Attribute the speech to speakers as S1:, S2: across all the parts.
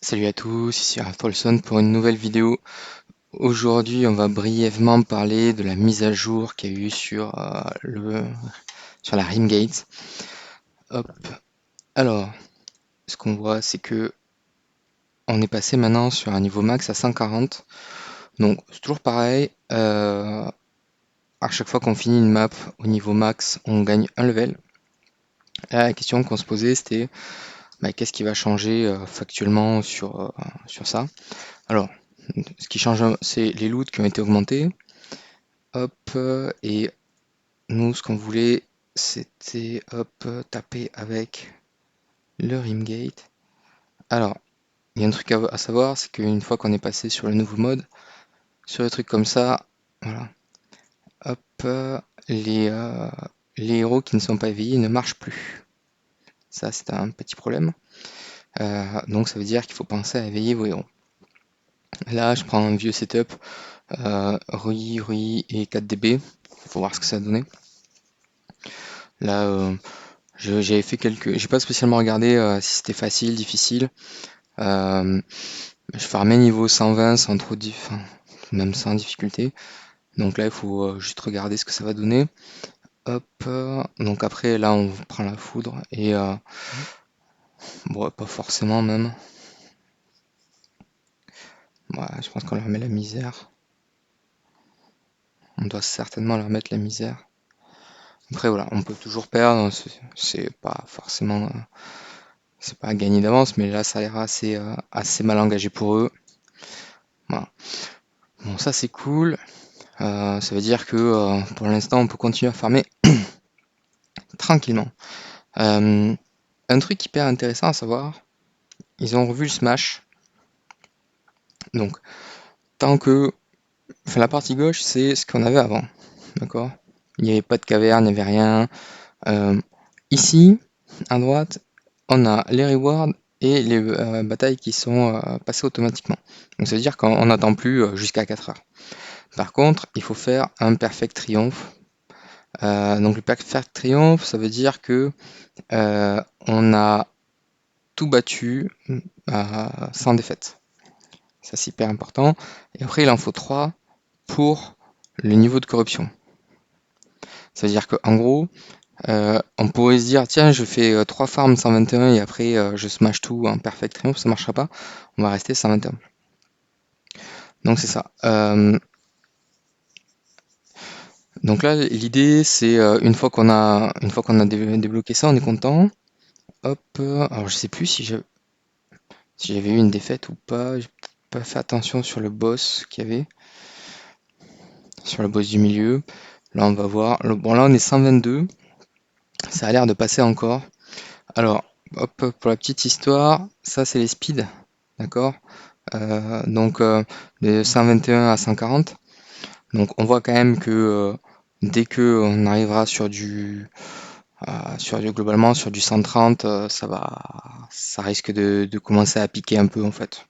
S1: Salut à tous, ici Raffolson pour une nouvelle vidéo. Aujourd'hui, on va brièvement parler de la mise à jour qu'il y a eu sur la Rimgate. Hop. Alors, ce qu'on voit, c'est que on est passé maintenant sur un niveau max à 140. Donc, c'est toujours pareil. À chaque fois qu'on finit une map au niveau max, on gagne un level. Là, la question qu'on se posait, c'était qu'est-ce qui va changer factuellement sur ça? Alors, ce qui change, c'est les loots qui ont été augmentés. Hop, et nous, ce qu'on voulait, c'était hop, taper avec le Rimgate. Alors, il y a un truc à savoir, c'est qu'une fois qu'on est passé sur le nouveau mode, sur les trucs comme ça, voilà, hop, les, euh, les héros qui ne sont pas éveillés ne marchent plus. Ça, c'est un petit problème. Donc, ça veut dire qu'il faut penser à éveiller vos héros. Là, je prends un vieux setup, Rui et 4DB, pour voir ce que ça a donné. Là, j'avais fait j'ai pas spécialement regardé si c'était facile, difficile. Euh, je farmais niveau 120 sans trop enfin, même sans difficulté. Donc là, il faut juste regarder ce que ça va donner. Hop. Donc après, là, on prend la foudre et bon, pas forcément même. Ouais, je pense qu'on leur met la misère. On doit certainement leur mettre la misère. Après, voilà, on peut toujours perdre. C'est pas forcément, c'est pas à gagner d'avance, mais là, ça a l'air assez mal engagé pour eux. Voilà. Bon, ça c'est cool. Ça veut dire que pour l'instant, on peut continuer à farmer tranquillement. Euh, un truc hyper intéressant à savoir, ils ont revu le Smash. Donc, tant que. Enfin, la partie gauche, c'est ce qu'on avait avant. D'accord? Il n'y avait pas de caverne, il n'y avait rien. Euh, ici, à droite, on a les rewards et les batailles qui sont passées automatiquement. Donc, ça veut dire qu'on n'attend plus jusqu'à 4 heures. Par contre, il faut faire un perfect triomphe. Donc, le perfect triomphe, ça veut dire que on a tout battu sans défaite. Ça, c'est hyper important. Et après, il en faut 3 pour le niveau de corruption. Ça veut dire qu'en gros, on pourrait se dire, tiens, je fais 3 farms 121 et après je smash tout en perfect triomphe, ça marchera pas. On va rester 121. Donc c'est ça. Donc là, l'idée, c'est une fois qu'on a débloqué ça, on est content. Hop. Alors je sais plus si j'avais eu une défaite ou pas. J'ai pas fait attention sur le boss qu'il y avait, sur le boss du milieu. Là, on va voir. Bon, là, on est 122. Ça a l'air de passer encore. Alors, hop, pour la petite histoire, ça, c'est les speeds. D'accord? Donc, de 121 à 140. Donc, on voit quand même que dès que on arrivera globalement, sur du 130, ça risque de commencer à piquer un peu, en fait.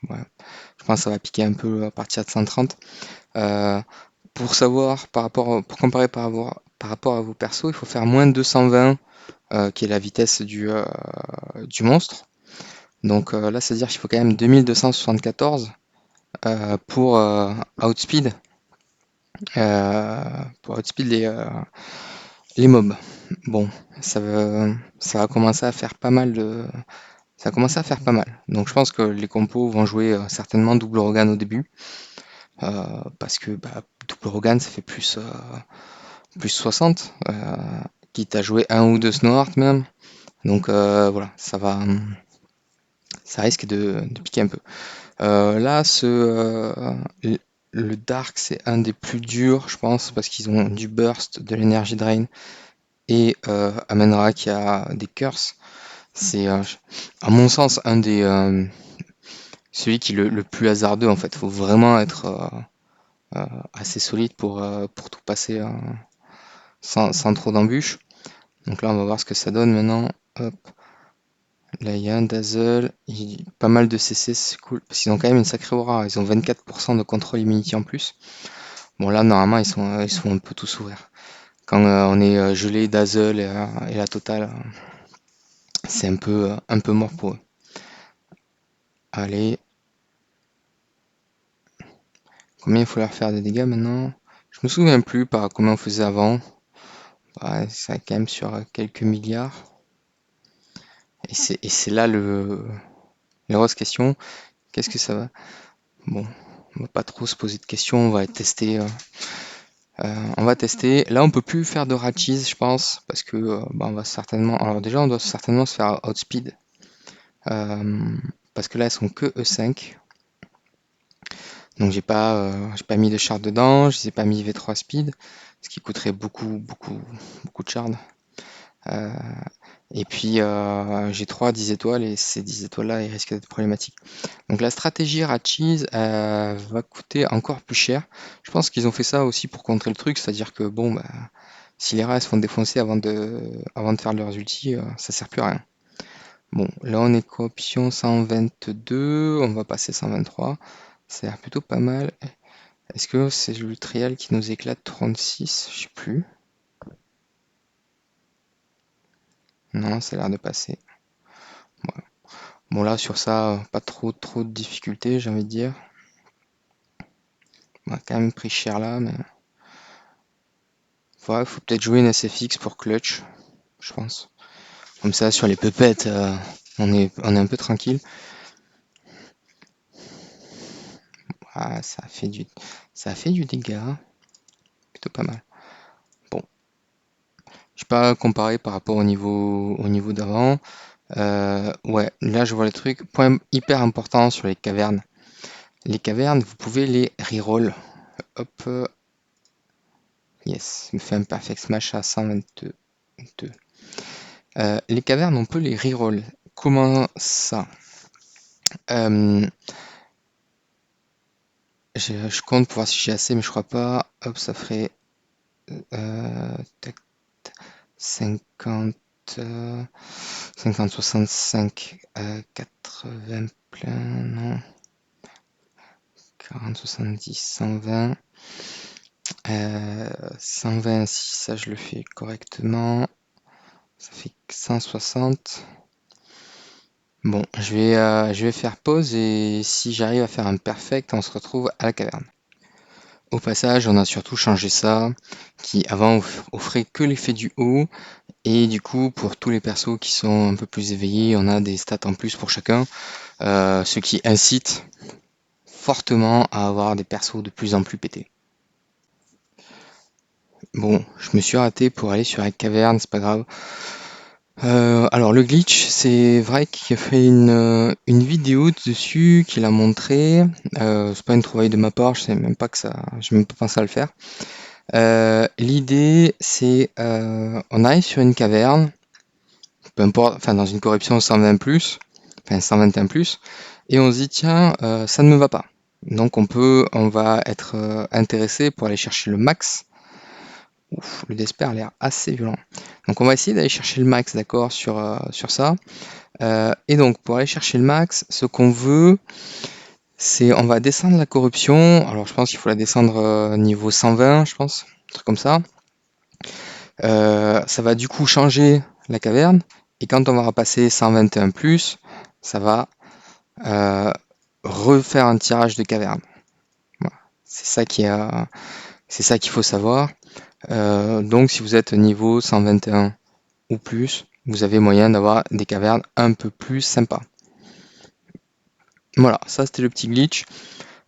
S1: Ouais. Je pense que ça va piquer un peu à partir de 130. Euh, pour savoir, pour comparer par rapport à vos persos, il faut faire moins de 220, qui est la vitesse du monstre. Donc là, c'est-à-dire qu'il faut quand même 2274 outspeed, euh, pour outspeed les mobs. Bon, ça va commencer à faire pas mal ça a commencé à faire pas mal. Donc je pense que les compos vont jouer certainement double Rogan au début. Parce que double Rogan ça fait plus 60, quitte à jouer un ou deux Snowheart même. Donc voilà, ça risque de piquer un peu. Là, le Dark, c'est un des plus durs, je pense, parce qu'ils ont du burst, de l'énergie drain, et Amenra qui a des curses. C'est, à mon sens, celui qui est le plus hasardeux en fait. Il faut vraiment être assez solide pour tout passer sans trop d'embûches. Donc là, on va voir ce que ça donne maintenant. Hop. Là, il y a un Dazzle, pas mal de CC, c'est cool. Parce qu'ils ont quand même une sacrée aura. Ils ont 24% de contrôle immunity en plus. Bon, là, normalement, ils sont un peu tous ouverts. Quand on est gelé, Dazzle et la totale, c'est un peu mort pour eux. Allez, combien il faut leur faire de dégâts maintenant? Je me souviens plus par combien on faisait avant. Ouais, ça quand même sur quelques milliards. Et c'est là la grosse question. Qu'est-ce que ça va? Bon, on va pas trop se poser de questions, on va tester. On va tester. Là, on peut plus faire de ratchis, je pense, parce que bah, on va certainement. Alors déjà, on doit certainement se faire outspeed, euh, parce que là, elles sont que E5. Donc j'ai pas mis de shard dedans, je les ai pas mis V3 speed, ce qui coûterait beaucoup, beaucoup, beaucoup de shard. Euh, et puis j'ai 3 10 étoiles et ces 10 étoiles-là, ils risquent d'être problématiques. Donc la stratégie Ratchis va coûter encore plus cher. Je pense qu'ils ont fait ça aussi pour contrer le truc, c'est-à-dire que bon, bah, si les rats elles se font défoncer avant de faire leurs ultis, ça sert plus à rien. Bon, là on est cooption 122, on va passer 123. Ça a l'air plutôt pas mal. Est-ce que c'est le trial qui nous éclate 36? Je sais plus. Non, ça a l'air de passer. Ouais. Bon là sur ça, pas trop trop de difficultés, j'ai envie de dire. On a quand même pris cher là, mais ouais, faut peut-être jouer une SFX pour clutch, je pense. Comme ça sur les pupettes, on est un peu tranquille. Ah, ça a fait du dégât, plutôt pas mal. Bon, je sais pas comparer par rapport au niveau d'avant. Ouais, là je vois le truc. Point hyper important sur les cavernes. Les cavernes, vous pouvez les reroll. Hop, yes, il me fait un perfect smash à 122. Les cavernes, on peut les reroll. Comment ça? Euh, je compte pour voir si j'ai assez, mais je crois pas. Hop, ça ferait tac, 50, 50, 65, 80 plein, non. 40, 70, 120. 120, si ça je le fais correctement, ça fait 160. Bon, je vais faire pause et si j'arrive à faire un perfect, on se retrouve à la caverne. Au passage, on a surtout changé ça, qui avant offrait que l'effet du haut, et du coup, pour tous les persos qui sont un peu plus éveillés, on a des stats en plus pour chacun, ce qui incite fortement à avoir des persos de plus en plus pétés. Bon, je me suis raté pour aller sur la caverne, c'est pas grave. Alors le glitch, c'est vrai qu'il a fait une vidéo dessus qu'il a montré. C'est pas une trouvaille de ma part, je sais même pas que ça, j'ai même pas pensé à le faire. L'idée, c'est on arrive sur une caverne, peu importe, enfin dans une corruption 120+, enfin 121+, et on se dit tiens, ça ne me va pas. Donc on va être intéressé pour aller chercher le max. Ouf, le Desper a l'air assez violent. Donc on va essayer d'aller chercher le max, d'accord, sur ça. Et donc pour aller chercher le max, ce qu'on veut, c'est on va descendre la corruption. Alors je pense qu'il faut la descendre niveau 120, je pense, un truc comme ça. Ça va du coup changer la caverne. Et quand on va repasser 121+, ça va euh, refaire un tirage de caverne. Voilà. C'est ça qu'il faut savoir. Donc si vous êtes niveau 121 ou plus, vous avez moyen d'avoir des cavernes un peu plus sympas. Voilà, ça c'était le petit glitch.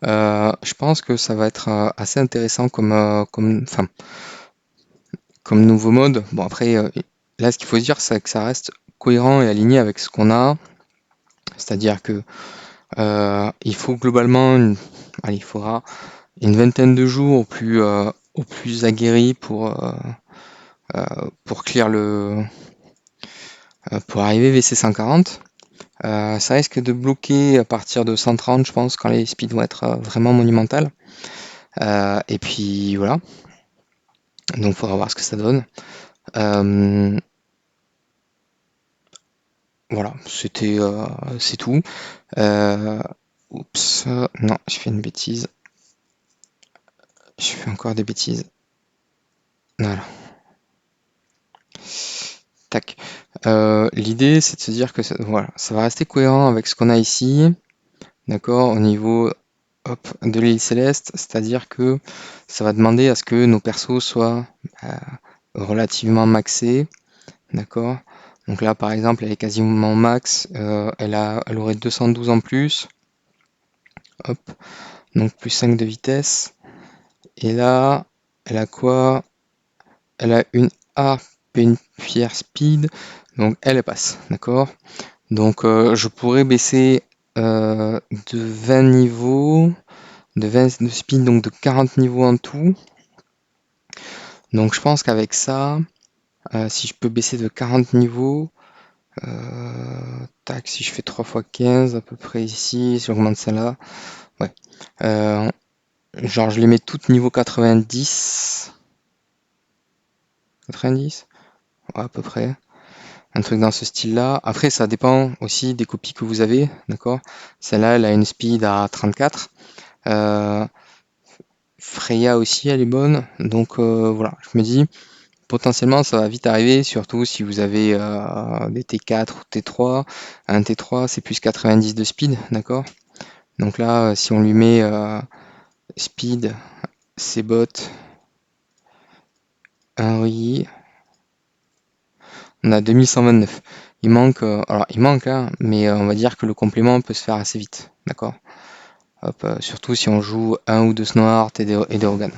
S1: Je pense que ça va être assez intéressant enfin, comme nouveau mode. Bon après, là ce qu'il faut se dire c'est que ça reste cohérent et aligné avec ce qu'on a. C'est-à-dire que il faut globalement, allez, il faudra une vingtaine de jours au plus aguerri pour clear pour arriver VC 140. Ça risque de bloquer à partir de 130, je pense, quand les speeds vont être vraiment monumentales. Et puis voilà, donc il faudra voir ce que ça donne. Euh, voilà, c'est tout. Euh, oups, non, je fais une bêtise. Je fais encore des bêtises. Voilà, tac. L'idée, c'est de se dire que voilà, ça va rester cohérent avec ce qu'on a ici. d'accord, au niveau hop, de l'île céleste, c'est-à-dire que ça va demander à ce que nos persos soient relativement maxés, d'accord. Donc là, par exemple, elle est quasiment max, elle aurait 212 en plus, hop, donc plus 5 de vitesse. Et là, elle a quoi? Elle a une harpe et une pierre speed, donc elle passe, d'accord. Donc je pourrais baisser de 20 niveaux, de 20 de speed, donc de 40 niveaux en tout. Donc je pense qu'avec ça, si je peux baisser de 40 niveaux, tac, si je fais 3 fois 15 à peu près ici, si j'augmente ça là, ouais. Euh, genre je les mets toutes niveau 90. 90? Ouais, à peu près. Un truc dans ce style-là. Après, ça dépend aussi des copies que vous avez, d'accord? Celle-là, elle a une speed à 34. Euh, Freya aussi, elle est bonne. Donc voilà, je me dis, potentiellement, ça va vite arriver, surtout si vous avez des T4 ou T3. Un T3, c'est plus 90 de speed, d'accord? Donc là, si on lui met speed, ses bottes, un oui, on a 2129. Il manque, alors il manque, hein, mais on va dire que le complément peut se faire assez vite, d'accord? Hop, surtout si on joue un ou deux Snowheart et des Rogan.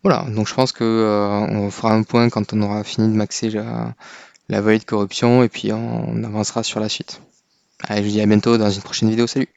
S1: Voilà, donc je pense que on fera un point quand on aura fini de maxer la vallée de corruption et puis on avancera sur la suite. Allez, je vous dis à bientôt dans une prochaine vidéo, salut!